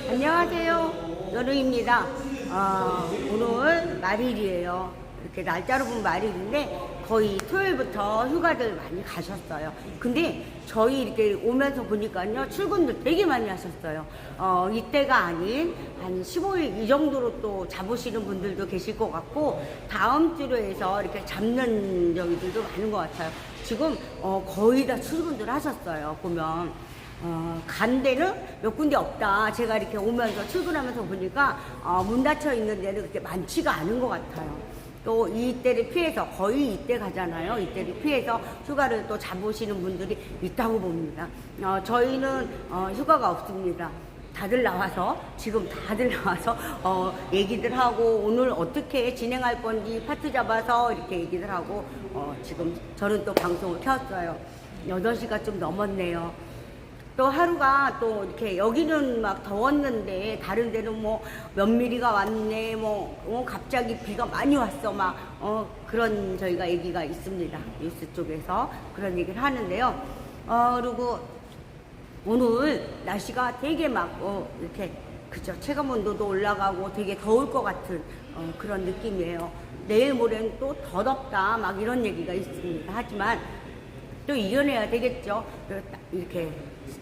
안녕하세요. 연우입니다. 오늘 말일이에요. 이렇게 날짜로 보면 말일인데 거의 토요일부터 휴가들 많이 가셨어요. 근데 저희 이렇게 오면서 보니까요, 출근들 되게 많이 하셨어요. 이때가 아닌 한 15일 이 정도로 또 잡으시는 분들도 계실 것 같고, 다음 주로 해서 이렇게 잡는 저기들도 많은 것 같아요. 지금 거의 다 출근들 하셨어요. 보면 간 데는 몇 군데 없다. 제가 이렇게 오면서 출근하면서 보니까 문 닫혀 있는 데는 그렇게 많지가 않은 것 같아요. 또 이때를 피해서, 거의 이때 가잖아요. 이때를 피해서 휴가를 또 잡으시는 분들이 있다고 봅니다. 저희는 휴가가 없습니다. 다들 나와서, 지금 다들 나와서 얘기들 하고, 오늘 어떻게 진행할 건지 파트 잡아서 이렇게 얘기들 하고, 지금 저는 또 방송을 켰어요. 8시가 좀 넘었네요. 또 하루가 또 이렇게, 여기는 막 더웠는데 다른 데는 뭐 몇 미리가 왔네, 갑자기 비가 많이 왔어, 막 그런 저희가 얘기가 있습니다. 뉴스 쪽에서 그런 얘기를 하는데요. 그리고 오늘 날씨가 되게 막 이렇게, 그죠, 체감 온도도 올라가고 되게 더울 것 같은 그런 느낌이에요. 내일 모레는 또 더 덥다, 막 이런 얘기가 있습니다. 하지만 또 이겨내야 되겠죠. 이렇게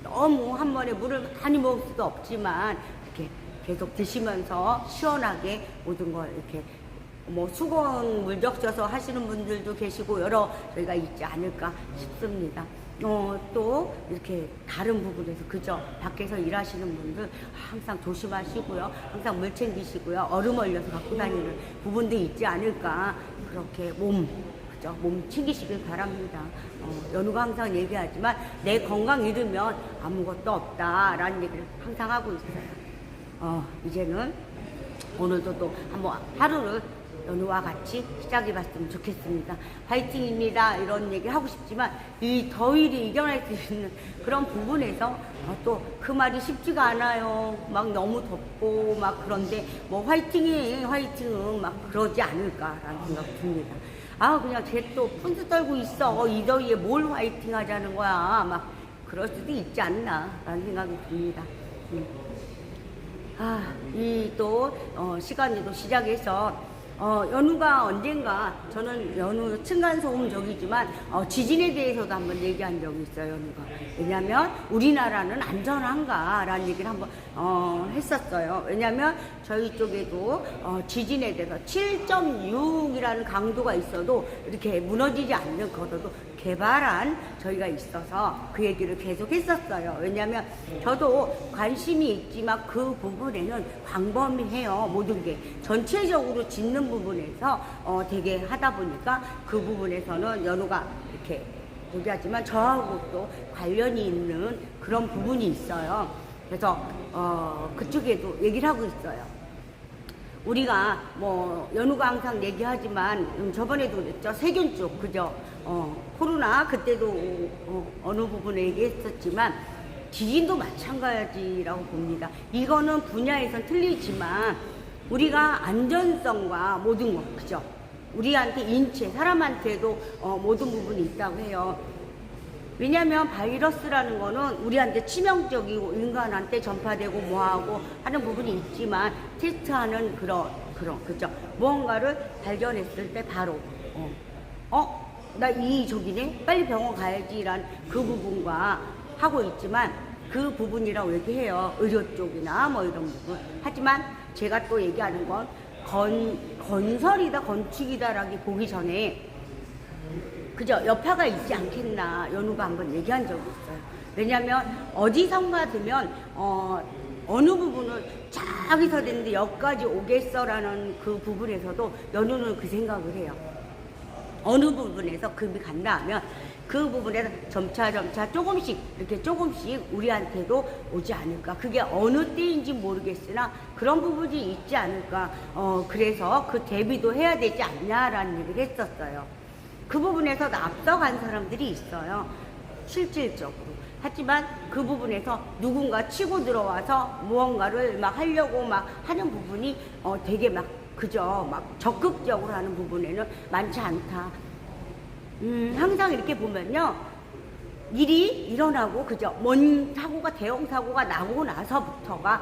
너무 한 번에 물을 많이 먹을 수도 없지만 이렇게 계속 드시면서 시원하게 모든 걸 이렇게 수건 물 적셔서 하시는 분들도 계시고 여러 저희가 있지 않을까 싶습니다. 또 이렇게 다른 부분에서, 그죠, 밖에서 일하시는 분들 항상 조심하시고요. 항상 물 챙기시고요. 얼음 얼려서 갖고 다니는 부분도 있지 않을까, 그렇게 몸 챙기시길 바랍니다. 연우가 항상 얘기하지만 내 건강 잃으면 아무것도 없다라는 얘기를 항상 하고 있어요. 이제는 오늘도 또 한번 하루를 연우와 같이 시작해봤으면 좋겠습니다. 화이팅입니다. 이런 얘기 하고 싶지만 이 더위를 이겨낼 수 있는 그런 부분에서 또 그 말이 쉽지가 않아요. 막 너무 덥고 막 그런데 뭐 화이팅해, 화이팅은 막 그러지 않을까라는 생각 듭니다. 그냥 쟤 또 푼수 떨고 있어. 이 더위에 뭘 화이팅 하자는 거야. 막 그럴 수도 있지 않나 라는 생각이 듭니다. 이 또 시간이 또 시작해서 연우가 언젠가, 저는 연우 층간소음적이지만 지진에 대해서도 한번 얘기한 적이 있어요. 연우가. 왜냐면 우리나라는 안전한가 라는 얘기를 한번 했었어요. 왜냐면 저희 쪽에도 지진에 대해서 7.6이라는 강도가 있어도 이렇게 무너지지 않는 것도 개발한 저희가 있어서 그 얘기를 계속 했었어요. 왜냐면 저도 관심이 있지만 그 부분에는 광범위해요. 모든 게 전체적으로 짓는 부분에서 되게 하다 보니까 그 부분에서는 연우가 이렇게 얘기하지만 저하고 또 관련이 있는 그런 부분이 있어요. 그래서 그쪽에도 얘기를 하고 있어요. 우리가 연우가 항상 얘기하지만 저번에도 그랬죠. 세균 쪽, 그죠? 코로나 그때도 어느 부분에 얘기했었지만 지진도 마찬가지라고 봅니다. 이거는 분야에선 틀리지만 우리가 안전성과 모든 것, 그죠? 우리한테 인체, 사람한테도 모든 부분이 있다고 해요. 왜냐면 바이러스라는 거는 우리한테 치명적이고 인간한테 전파되고 뭐하고 하는 부분이 있지만 테스트하는 그런 그죠? 무언가를 발견했을 때 바로 나 이 저기네, 빨리 병원 가야지라는 그 부분과 하고 있지만 그 부분이라고 얘기해요. 의료 쪽이나 뭐 이런 부분. 하지만 제가 또 얘기하는 건 건설이다, 건축이다라기 보기 전에, 그죠? 여파가 있지 않겠나 연우가 한번 얘기한 적이 있어요. 왜냐면 어디선가 되면 어느 부분을 저기서 됐는데 여기까지 오겠어라는 그 부분에서도 연우는 그 생각을 해요. 어느 부분에서 급이 간다 하면 그 부분에서 점차 조금씩 우리한테도 오지 않을까. 그게 어느 때인지 모르겠으나 그런 부분이 있지 않을까. 그래서 그 대비도 해야 되지 않냐라는 얘기를 했었어요. 그 부분에서 앞서간 사람들이 있어요. 실질적으로. 하지만 그 부분에서 누군가 치고 들어와서 무언가를 막 하려고 막 하는 부분이 되게 막, 그죠? 막 적극적으로 하는 부분에는 많지 않다. 항상 이렇게 보면요. 일이 일어나고 그죠? 뭔 사고가 대형 사고가 나고 나서부터가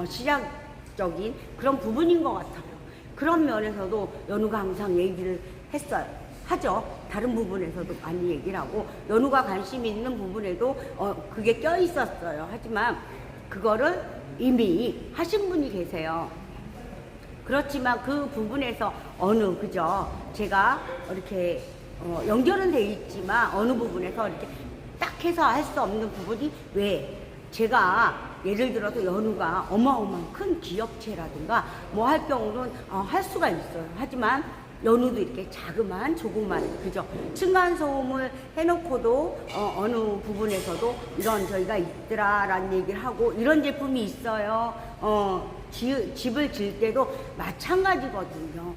시작적인 그런 부분인 것 같아요. 그런 면에서도 연우가 항상 얘기를 했어요. 하죠. 다른 부분에서도 많이 얘기를 하고 연우가 관심 있는 부분에도 그게 껴 있었어요. 하지만 그거를 이미 하신 분이 계세요. 그렇지만 그 부분에서 그죠? 제가 이렇게 연결은 돼 있지만 어느 부분에서 이렇게 딱 해서 할 수 없는 부분이 왜 제가 예를 들어서 연우가 어마어마한 큰 기업체라든가 뭐 할 경우는 할 수가 있어요. 하지만 연우도 이렇게 자그만 조그만 그죠? 층간소음을 해놓고도 어느 부분에서도 이런 저희가 있더라라는 얘기를 하고 이런 제품이 있어요. 집을 질 때도 마찬가지거든요.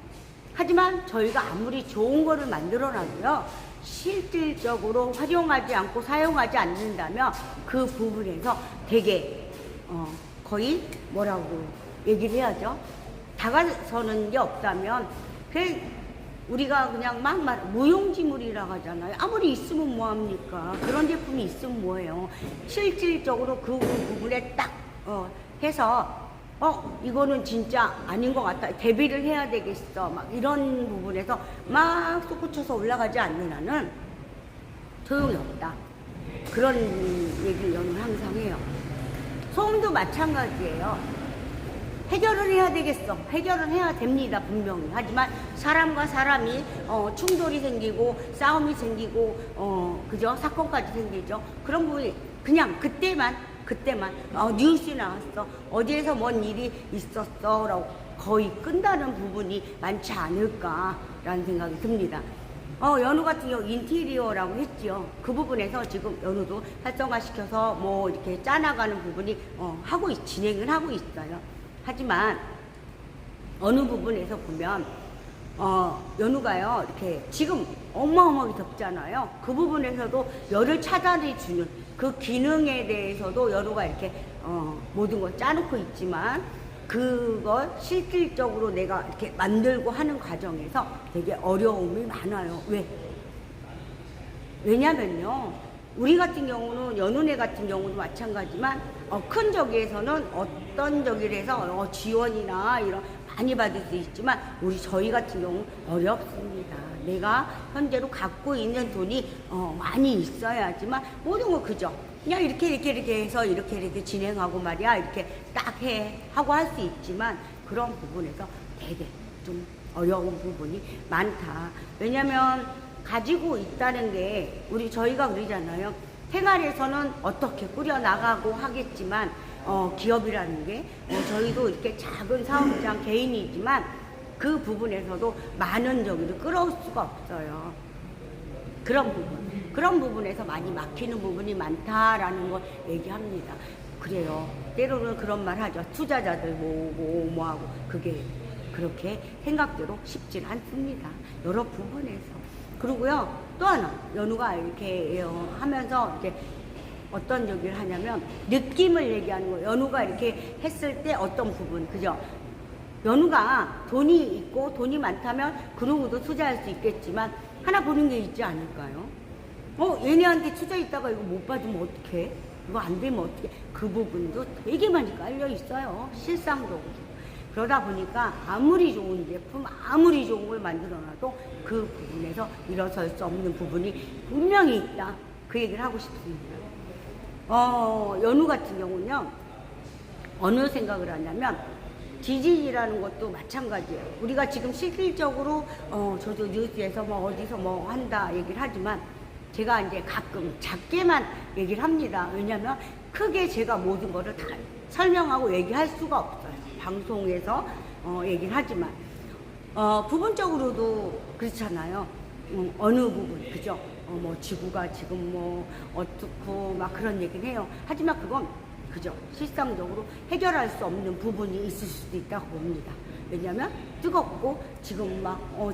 하지만 저희가 아무리 좋은 거를 만들어놔도요, 실질적으로 활용하지 않고 사용하지 않는다면 그 부분에서 되게 거의 뭐라고 얘기를 해야죠. 다가서는 게 없다면 우리가 그냥 막 무용지물이라고 하잖아요. 아무리 있으면 뭐합니까? 그런 제품이 있으면 뭐예요? 실질적으로 그 부분에 딱 해서 이거는 진짜 아닌 것 같다. 대비를 해야 되겠어. 막 이런 부분에서 막 솟구쳐서 올라가지 않는 한은 소용이 없다. 그런 얘기를 저는 항상 해요. 소음도 마찬가지예요. 해결을 해야 되겠어. 해결을 해야 됩니다. 분명히. 하지만 사람과 사람이 충돌이 생기고 싸움이 생기고 그죠? 사건까지 생기죠. 그런 부분이 그냥 그때만 뉴스에 나왔어. 어디에서 뭔 일이 있었어. 라고 거의 끝나는 부분이 많지 않을까라는 생각이 듭니다. 연우 같은 경우 인테리어라고 했지요. 그 부분에서 지금 연우도 활성화시켜서 뭐 이렇게 짜나가는 부분이 진행을 하고 있어요. 하지만 어느 부분에서 보면 연우가요 이렇게 지금 어마어마하게 덥잖아요. 그 부분에서도 열을 차단해 주는 그 기능에 대해서도 연우가 이렇게 모든 걸 짜놓고 있지만 그걸 실질적으로 내가 이렇게 만들고 하는 과정에서 되게 어려움이 많아요. 왜냐면요 우리 같은 경우는 연우네 같은 경우도 마찬가지지만 큰 저기에서는 어떤 저기를 해서 지원이나 이런 많이 받을 수 있지만 저희 같은 경우는 어렵습니다. 내가 현재로 갖고 있는 돈이 많이 있어야지만 모든 거 그죠? 그냥 이렇게 해서 이렇게 진행하고 말이야 이렇게 딱 하고 할 수 있지만 그런 부분에서 되게 좀 어려운 부분이 많다. 왜냐면 가지고 있다는 게 저희가 그러잖아요. 생활에서는 어떻게 꾸려나가고 하겠지만 기업이라는 게 저희도 이렇게 작은 사업장 개인이지만 그 부분에서도 많은 저기를 끌어올 수가 없어요. 그런 부분에서 많이 막히는 부분이 많다라는 걸 얘기합니다. 그래요. 때로는 그런 말 하죠. 투자자들 모으고 뭐하고 그게 그렇게 생각대로 쉽진 않습니다. 여러 부분에서. 그리고요 또 하나 연우가 이렇게 하면서 이렇게 어떤 얘기를 하냐면 느낌을 얘기하는 거예요. 연우가 이렇게 했을 때 어떤 부분 그죠? 연우가 돈이 있고 돈이 많다면 그 누구도 투자할 수 있겠지만 하나 보는 게 있지 않을까요? 얘네한테 투자 있다가 이거 못 받으면 어떡해? 이거 안 되면 어떡해? 그 부분도 되게 많이 깔려 있어요. 실상적으로. 그러다 보니까 아무리 좋은 제품, 아무리 좋은 걸 만들어놔도 그 부분에서 일어설 수 없는 부분이 분명히 있다. 그 얘기를 하고 싶습니다. 연우 같은 경우는요, 어느 생각을 하냐면, 지진이라는 것도 마찬가지예요. 우리가 지금 실질적으로, 저도 뉴스에서 어디서 한다 얘기를 하지만, 제가 이제 가끔 작게만 얘기를 합니다. 왜냐면, 크게 제가 모든 거를 다 설명하고 얘기할 수가 없어요. 방송에서 얘기를 하지만 부분적으로도 그렇잖아요. 어느 부분 그죠? 지구가 지금 어떻고 막 그런 얘기를 해요. 하지만 그건 그죠? 실상적으로 해결할 수 없는 부분이 있을 수도 있다고 봅니다. 왜냐면 뜨겁고 지금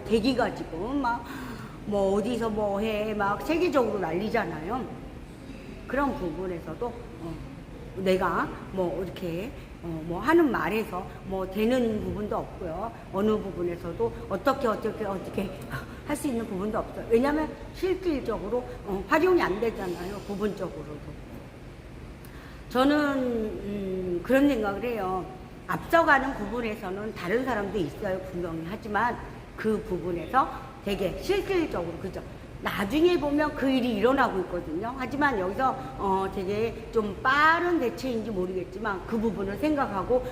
대기가 지금 어디서 막 세계적으로 난리잖아요. 그런 부분에서도 내가 뭐 이렇게 뭐 하는 말에서 뭐 되는 부분도 없고요. 어느 부분에서도 어떻게 할 수 있는 부분도 없어요. 왜냐하면 실질적으로 활용이 안 되잖아요. 부분적으로도. 저는 그런 생각을 해요. 앞서가는 부분에서는 다른 사람도 있어요. 분명히. 하지만 그 부분에서 되게 실질적으로, 그죠? 나중에 보면 그 일이 일어나고 있거든요. 하지만 여기서 되게 좀 빠른 대처인지 모르겠지만 그 부분을 생각하고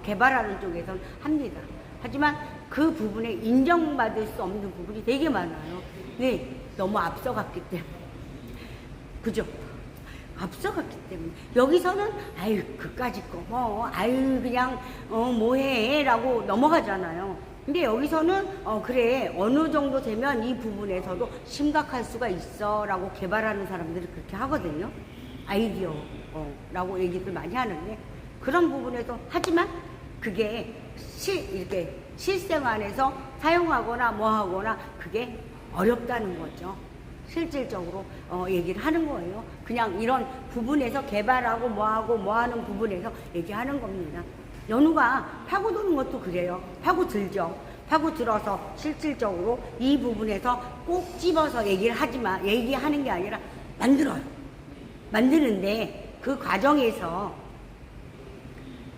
개발하는 쪽에서는 합니다. 하지만 그 부분에 인정받을 수 없는 부분이 되게 많아요. 네, 너무 앞서갔기 때문에. 그죠? 앞서갔기 때문에. 여기서는 아유 그까짓 거 뭐 아유 그냥 뭐해 라고 넘어가잖아요. 근데 여기서는 그래 어느 정도 되면 이 부분에서도 심각할 수가 있어 라고 개발하는 사람들이 그렇게 하거든요. 아이디어 라고 얘기들 많이 하는데 그런 부분에서 하지만 그게 이렇게 실생활에서 사용하거나 뭐 하거나 그게 어렵다는 거죠. 실질적으로 얘기를 하는 거예요. 그냥 이런 부분에서 개발하고 뭐 하는 부분에서 얘기하는 겁니다. 연우가 파고드는 것도 그래요. 파고들죠. 파고들어서 실질적으로 이 부분에서 꼭 집어서 얘기하는 게 아니라 만들어요. 만드는데 그 과정에서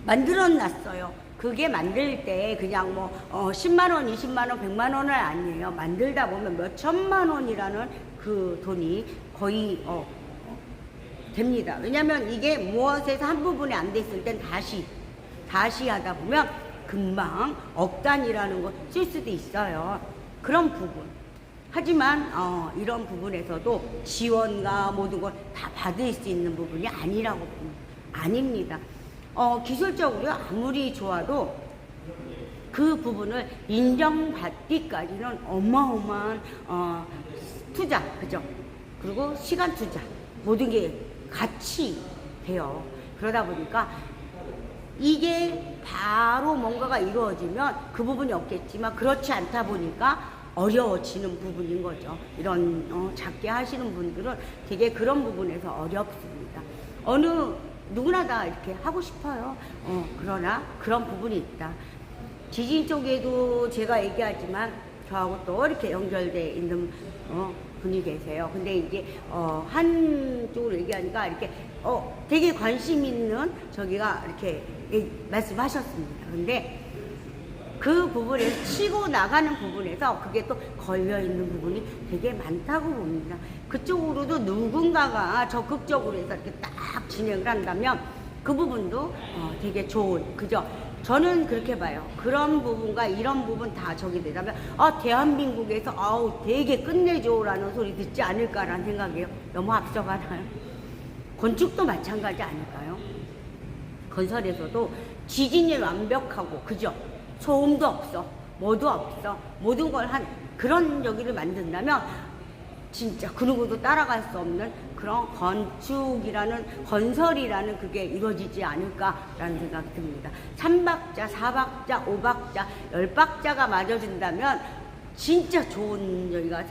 만들어놨어요. 그게 만들 때 그냥 뭐 10만원, 20만원, 100만원은 아니에요. 만들다 보면 몇 천만원이라는 그 돈이 거의 됩니다. 왜냐면 이게 무엇에서 한 부분이 안 됐을 땐 다시 하다 보면 금방 억 단위라는 거 쓸 수도 있어요. 그런 부분. 하지만 이런 부분에서도 지원과 모든 걸 다 받을 수 있는 부분이 아니라고 봅니다. 아닙니다. 기술적으로 아무리 좋아도 그 부분을 인정받기까지는 어마어마한 투자, 그죠? 그리고 시간 투자, 모든 게 같이 돼요. 그러다 보니까 이게 바로 뭔가가 이루어지면 그 부분이 없겠지만 그렇지 않다 보니까 어려워지는 부분인 거죠. 이런 작게 하시는 분들은 되게 그런 부분에서 어렵습니다. 누구나 다 이렇게 하고 싶어요. 그러나 그런 부분이 있다. 지진 쪽에도 제가 얘기하지만 저하고 또 이렇게 연결돼 있는 분이 계세요. 근데 이제 한쪽으로 얘기하니까 이렇게 되게 관심 있는 저기가 이렇게 말씀하셨습니다. 근데 그 부분에서 치고 나가는 부분에서 그게 또 걸려있는 부분이 되게 많다고 봅니다. 그쪽으로도 누군가가 적극적으로 해서 이렇게 딱 진행을 한다면 그 부분도 되게 좋은, 그죠? 저는 그렇게 봐요. 그런 부분과 이런 부분 다 저기 되다면 대한민국에서 되게 끝내줘라는 소리 듣지 않을까라는 생각이에요. 너무 앞서가나요? 건축도 마찬가지 아닐까요? 건설에서도 지진이 완벽하고, 그죠? 소음도 없어, 뭐도 없어, 모든 걸 한 그런 여기를 만든다면 진짜 그 누구도 따라갈 수 없는 그런 건설이라는 그게 이루어지지 않을까라는 생각이 듭니다. 3박자, 4박자, 5박자, 10박자가 맞아준다면 진짜 좋은 여기가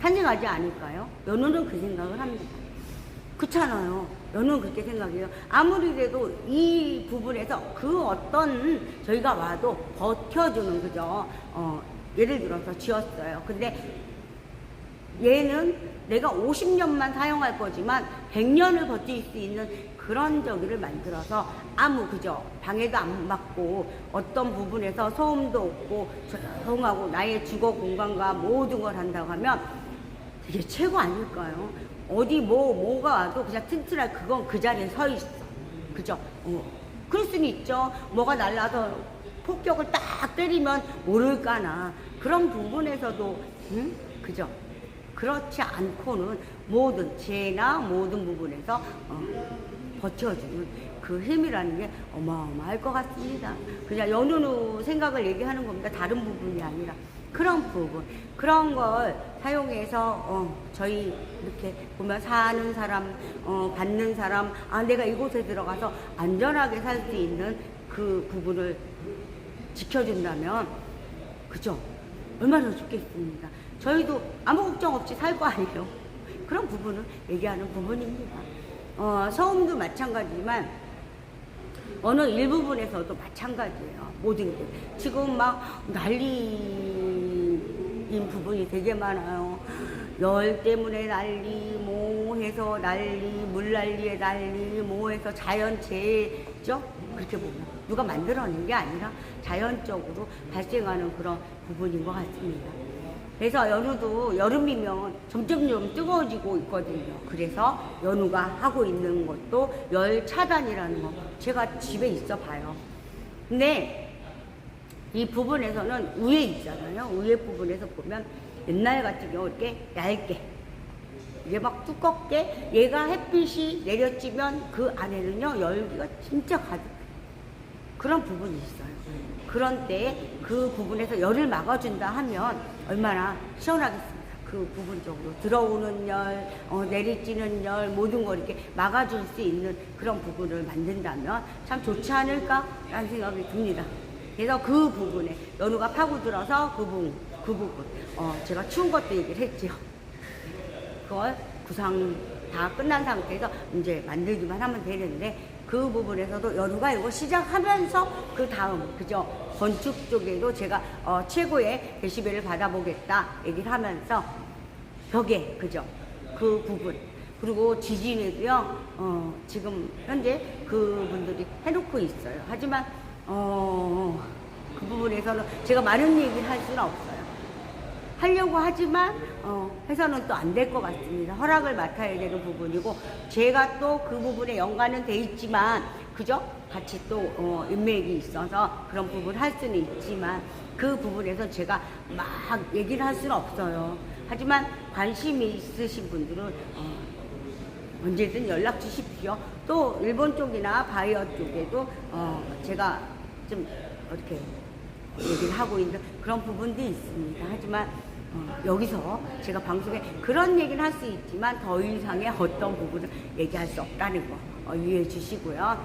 탄생하지 않을까요? 연우는 그 생각을 합니다. 그렇잖아요. 연우는 그렇게 생각해요. 아무리 그래도 이 부분에서 그 어떤 저희가 와도 버텨주는, 그죠? 예를 들어서 지었어요. 근데 얘는 내가 50년만 사용할 거지만 100년을 버틸 수 있는 그런 저기를 만들어서 그죠? 방해도 안 받고 어떤 부분에서 소음도 없고 조용하고 나의 주거 공간과 모든 걸 한다고 하면 되게 최고 아닐까요? 어디 뭐가 와도 그냥 튼튼하게 그건 그 자리에 서 있어. 그죠? 그럴 수는 있죠. 뭐가 날라서 폭격을 딱 때리면 모를까나. 그런 부분에서도, 그죠? 그렇지 않고는 모든 죄나 모든 부분에서 버텨주는 그 힘이라는 게 어마어마할 것 같습니다. 그냥 연우는 생각을 얘기하는 겁니다. 다른 부분이 아니라. 그런 부분, 그런 걸 사용해서 저희 이렇게 보면 사는 사람, 받는 사람, 내가 이곳에 들어가서 안전하게 살 수 있는 그 부분을 지켜준다면, 그죠? 얼마나 좋겠습니다. 저희도 아무 걱정 없이 살 거 아니에요. 그런 부분을 얘기하는 부분입니다. 서움도 마찬가지지만 어느 일부분에서도 마찬가지예요. 모든 게 지금 막 난리인 부분이 되게 많아요. 열 때문에 난리, 뭐 해서 난리, 물 난리에 난리, 뭐 해서 자연재해죠? 그렇게 보면 누가 만들어낸 게 아니라 자연적으로 발생하는 그런 부분인 것 같습니다. 그래서 연우도 여름이면 점점 뜨거워지고 있거든요. 그래서 연우가 하고 있는 것도 열 차단이라는 거 제가 집에 있어 봐요. 근데 이 부분에서는 위에 있잖아요. 위에 부분에서 보면 옛날 같은 경우 이렇게 얇게 이게 막 두껍게 얘가 햇빛이 내려지면 그 안에는요 열기가 진짜 가득 그런 부분이 있어요. 그런 때에 그 부분에서 열을 막아준다 하면 얼마나 시원하겠습니까? 그 부분적으로 들어오는 열, 내리쬐는 열 모든 걸 이렇게 막아줄 수 있는 그런 부분을 만든다면 참 좋지 않을까라는 생각이 듭니다. 그래서 그 부분에 연우가 파고들어서 그 부분 제가 추운 것도 얘기를 했죠. 그걸 구상 다 끝난 상태에서 이제 만들기만 하면 되는데 그 부분에서도 연우가 이거 시작하면서 그 다음 그죠 건축 쪽에도 제가 최고의 데시벨을 받아보겠다 얘기를 하면서 벽에 그죠 그 부분 그리고 지진에도요 지금 현재 그 분들이 해놓고 있어요. 하지만 그 부분에서는 제가 많은 얘기를 할 수는 없어요. 하려고 하지만 해서는 또 안 될 것 같습니다. 허락을 맡아야 되는 부분이고 제가 또 그 부분에 연관은 돼 있지만 그죠? 같이 또 인맥이 있어서 그런 부분을 할 수는 있지만 그 부분에서 제가 막 얘기를 할 수는 없어요. 하지만 관심이 있으신 분들은 언제든 연락 주십시오. 또 일본 쪽이나 바이오 쪽에도 제가 좀 이렇게 얘기를 하고 있는 그런 부분도 있습니다. 하지만 여기서 제가 방송에 그런 얘기는 할 수 있지만 더 이상의 어떤 부분을 얘기할 수 없다는 거 이해해 주시고요.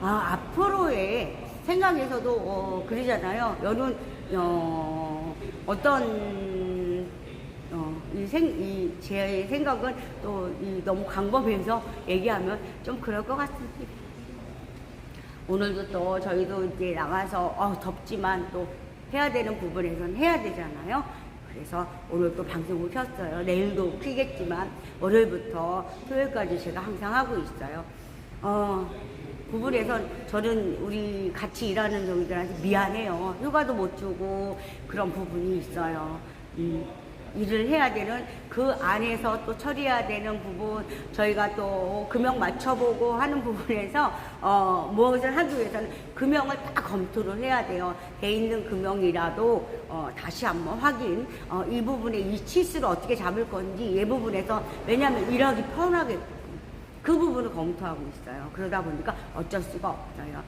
앞으로의 생각에서도 그러잖아요. 여는 어떤 제 생각은 또 너무 광범위해서 얘기하면 좀 그럴 것 같습니다. 오늘도 또 저희도 이제 나가서 덥지만 또 해야 되는 부분에서는 해야 되잖아요. 그래서 오늘 또 방송을 켰어요. 내일도 키겠지만 월요일부터 토요일까지 제가 항상 하고 있어요. 부분에서 저는 우리 같이 일하는 종이들한테 미안해요. 휴가도 못 주고 그런 부분이 있어요. 일을 해야 되는 그 안에서 또 처리해야 되는 부분 저희가 또 금형 맞춰보고 하는 부분에서 무엇을 하기 위해서는 금형을 다 검토를 해야 돼요. 돼 있는 금형이라도 다시 한번 확인 이 부분에 이 치수를 어떻게 잡을 건지 이 부분에서 왜냐하면 일하기 편하게끔 그 부분을 검토하고 있어요. 그러다 보니까 어쩔 수가 없어요.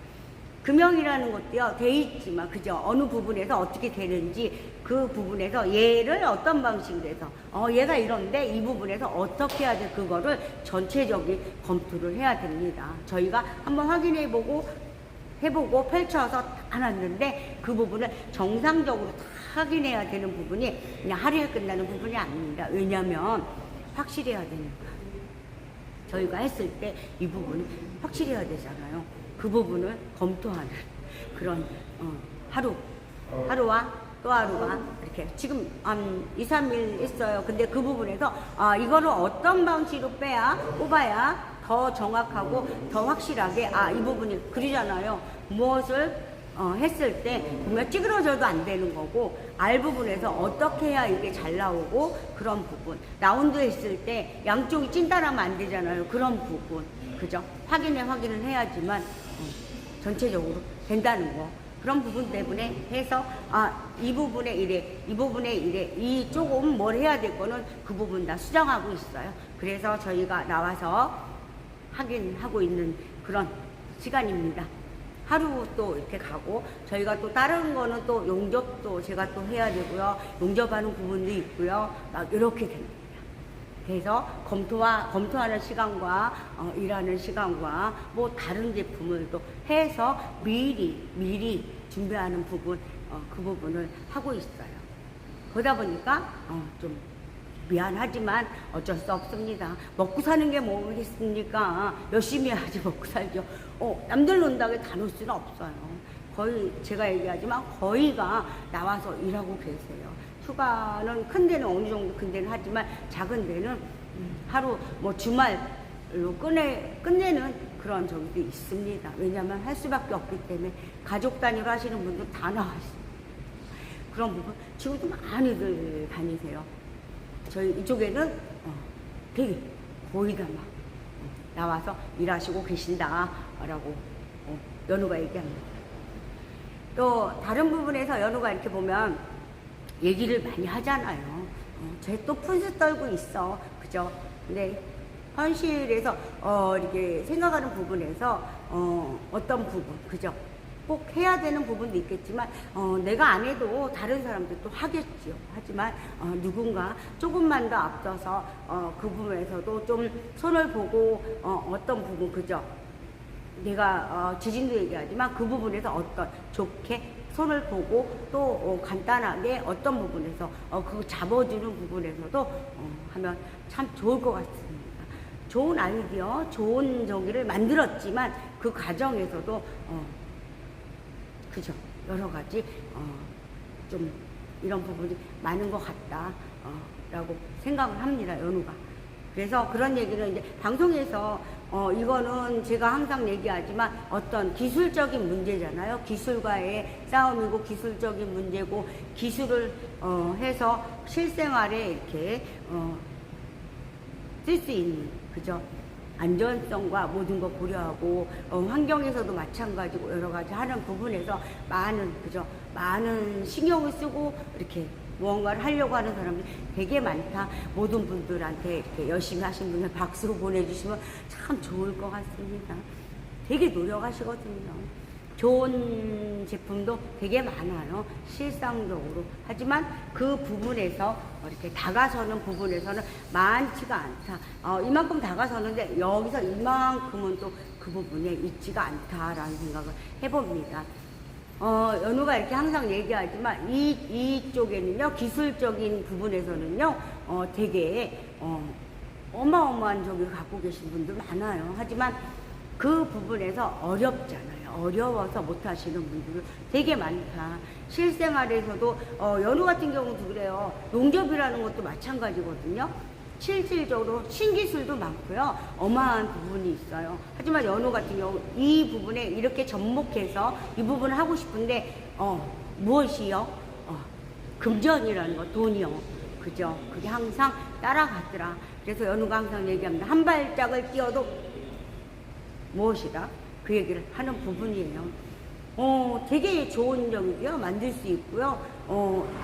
금형이라는 것도요, 돼 있지만, 그죠? 어느 부분에서 어떻게 되는지, 그 부분에서 얘를 어떤 방식으로 해서, 얘가 이런데 이 부분에서 어떻게 해야 돼? 그거를 전체적인 검토를 해야 됩니다. 저희가 한번 해보고 펼쳐서 다 놨는데, 그 부분을 정상적으로 다 확인해야 되는 부분이 그냥 하루에 끝나는 부분이 아닙니다. 왜냐면, 확실해야 되니까. 저희가 했을 때 이 부분이 확실해야 되잖아요. 그 부분을 검토하는 그런 하루와 또 하루가 이렇게 지금 한 2, 3일 있어요. 근데 그 부분에서 이거를 어떤 방식으로 뽑아야 더 정확하고 더 확실하게 이 부분이 그러잖아요. 무엇을 했을 때 보면 찌그러져도 안 되는 거고 알 부분에서 어떻게 해야 이게 잘 나오고 그런 부분 라운드 했을 때 양쪽이 찐따라면 안 되잖아요. 그런 부분 그죠? 확인을 해야지만 전체적으로 된다는 거 그런 부분 때문에 해서 이 부분에 이래 이 부분에 이래 이 조금 뭘 해야 될 거는 그 부분 다 수정하고 있어요. 그래서 저희가 나와서 확인하고 있는 그런 시간입니다. 하루 또 이렇게 가고 저희가 또 다른 거는 또 용접도 제가 또 해야 되고요. 용접하는 부분도 있고요. 막 이렇게 됩니다. 그래서 검토하는 시간과 일하는 시간과 뭐 다른 제품을 또 해서 미리 준비하는 부분 그 부분을 하고 있어요. 그러다 보니까 좀 미안하지만 어쩔 수 없습니다. 먹고 사는 게 뭐겠습니까? 열심히 해야지 먹고 살죠. 남들 논다고 다 놀 수는 없어요. 거의 제가 얘기하지만 거의가 나와서 일하고 계세요. 휴가는 큰 데는 어느 정도 큰 데는 하지만 작은 데는 하루 뭐 주말로 끝내는 그런 적도 있습니다. 왜냐하면 할 수밖에 없기 때문에 가족 단위로 하시는 분들 다 나와 있습니다. 그런 부분 지금도 많이들 다니세요. 저희 이쪽에는 되게 거의 다 막 나와서 일하시고 계신다라고 연우가 얘기합니다. 또 다른 부분에서 연우가 이렇게 보면 얘기를 많이 하잖아요. 쟤 또 푼수 떨고 있어, 그죠? 근데 현실에서 이렇게 생각하는 부분에서 어떤 부분, 그죠? 꼭 해야 되는 부분도 있겠지만 내가 안 해도 다른 사람들 또 하겠지요. 하지만 누군가 조금만 더 앞서서 그 부분에서도 좀 손을 보고 어떤 부분, 그죠? 내가 지진도 얘기하지만 그 부분에서 어떤 좋게 손을 보고 또 간단하게 어떤 부분에서 그거 잡아주는 부분에서도 하면 참 좋을 것 같습니다. 좋은 아이디어, 좋은 저기를 만들었지만 그 과정에서도 그죠, 여러 가지 좀 이런 부분이 많은 것 같다 라고 생각을 합니다, 연우가. 그래서 그런 얘기는 이제 방송에서 이거는 제가 항상 얘기하지만 어떤 기술적인 문제잖아요. 기술과의 싸움이고 기술적인 문제고 기술을 해서 실생활에 이렇게 쓸 수 있는, 그죠? 안전성과 모든 거 고려하고 환경에서도 마찬가지고 여러 가지 하는 부분에서 많은 신경을 쓰고 이렇게 무언가를 하려고 하는 사람들이 되게 많다. 모든 분들한테 이렇게 열심히 하신 분들 박수 보내주시면 참 좋을 것 같습니다. 되게 노력하시거든요. 좋은 제품도 되게 많아요. 실상적으로. 하지만 그 부분에서 이렇게 다가서는 부분에서는 많지가 않다. 이만큼 다가서는데 여기서 이만큼은 또 그 부분에 있지가 않다라는 생각을 해봅니다. 연우가 이렇게 항상 얘기하지만 이쪽에는요, 기술적인 부분에서는요, 되게 어마어마한 적을 갖고 계신 분들 많아요. 하지만 그 부분에서 어렵잖아요. 어려워서 못하시는 분들 되게 많다. 실생활에서도 연우 같은 경우도 그래요. 농접이라는 것도 마찬가지거든요. 실질적으로 신기술도 많고요. 어마한 부분이 있어요. 하지만 연우 같은 경우 이 부분에 이렇게 접목해서 이 부분을 하고 싶은데 무엇이요? 금전이라는 거, 돈이요. 그죠? 그게 항상 따라가더라. 그래서 연우가 항상 얘기합니다. 한 발짝을 뛰어도 무엇이다? 그 얘기를 하는 부분이에요. 되게 좋은 점이고요. 만들 수 있고요.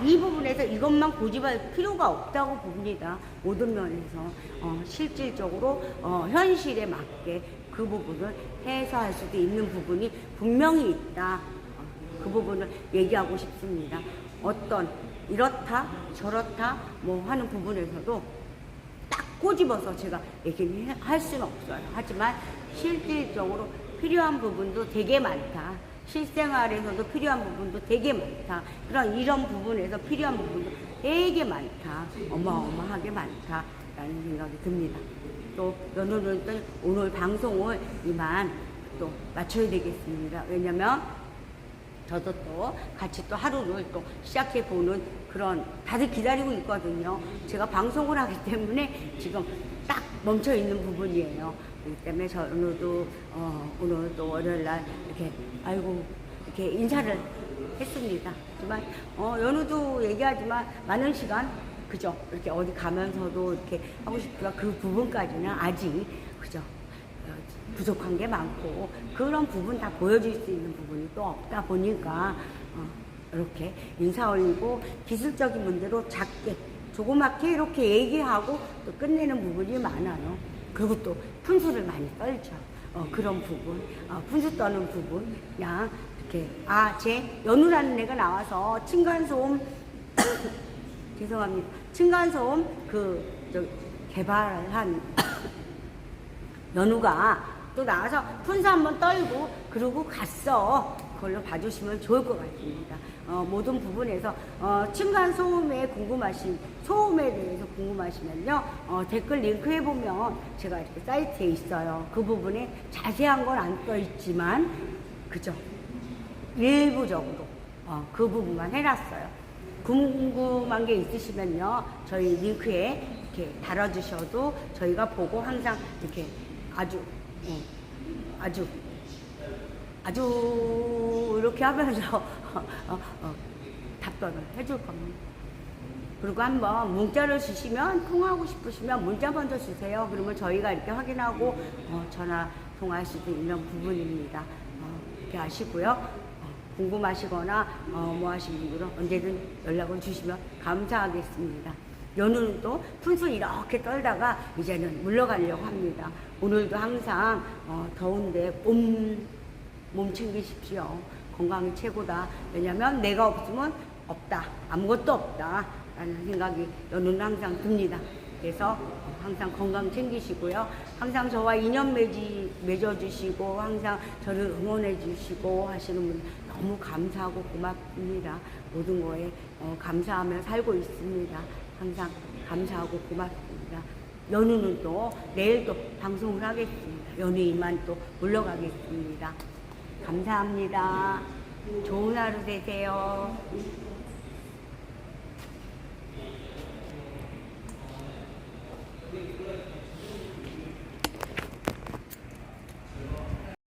이 부분에서 이것만 고집할 필요가 없다고 봅니다. 모든 면에서. 실질적으로, 현실에 맞게 그 부분을 해소할 수도 있는 부분이 분명히 있다. 그 부분을 얘기하고 싶습니다. 어떤, 이렇다, 저렇다, 뭐 하는 부분에서도 딱 꼬집어서 제가 얘기를 할 수는 없어요. 하지만 실질적으로 필요한 부분도 되게 많다. 실생활에서도 필요한 부분도 되게 많다. 이런 부분에서 필요한 부분도 되게 많다. 어마어마하게 많다. 라는 생각이 듭니다. 또 연우는 또 오늘 방송을 이만 또 마쳐야 되겠습니다. 왜냐면 저도 또 같이 또 하루를 또 시작해 보는 그런, 다들 기다리고 있거든요. 제가 방송을 하기 때문에 지금 딱 멈춰 있는 부분이에요. 그렇기 때문에 저도 오늘 또 월요일 날 이렇게 이렇게 인사를 했습니다. 하지만 연우도 얘기하지만 많은 시간, 그죠? 이렇게 어디 가면서도 이렇게 하고 싶지만 그 부분까지는 아직, 그죠? 부족한 게 많고 그런 부분 다 보여줄 수 있는 부분이 또 없다 보니까 이렇게 인사 올리고 기술적인 문제로 작게 조그맣게 이렇게 얘기하고 또 끝내는 부분이 많아요. 그리고 또 푼수를 많이 떨죠. 그런 부분, 푼수 떠는 부분, 그냥 이렇게 제 연우라는 애가 나와서 층간소음 죄송합니다. 층간소음 개발한 연우가 또 나와서 분수 한번 떨고 그러고 갔어. 그걸로 봐주시면 좋을 것 같습니다. 모든 부분에서 층간 소음에 소음에 대해서 궁금하시면요, 댓글 링크 해보면 제가 이렇게 사이트에 있어요. 그 부분에 자세한 건 안 떠 있지만 그죠? 일부적으로 그 부분만 해놨어요. 궁금한 게 있으시면요, 저희 링크에 이렇게 달아주셔도 저희가 보고 항상 이렇게 아주 이렇게 하면서 답변을 해줄 겁니다. 그리고 한번 문자를 주시면, 통화하고 싶으시면 문자 먼저 주세요. 그러면 저희가 이렇게 확인하고 전화 통화할 수도 있는 부분입니다. 이렇게 아시고요. 궁금하시거나 뭐 하신 분들은 언제든 연락을 주시면 감사하겠습니다. 연우는 또 분수 이렇게 떨다가 이제는 물러가려고 합니다. 오늘도 항상 더운데 몸 챙기십시오. 건강이 최고다. 왜냐면 내가 없으면 없다. 아무것도 없다. 라는 생각이 연우는 항상 듭니다. 그래서 항상 건강 챙기시고요. 항상 저와 인연 맺어주시고 항상 저를 응원해 주시고 하시는 분 너무 감사하고 고맙습니다. 모든 거에 감사하며 살고 있습니다. 항상 감사하고 고맙습니다. 연우는 또 내일 또 방송을 하겠습니다. 연우 이만 또 물러가겠습니다. 감사합니다. 좋은 하루 되세요.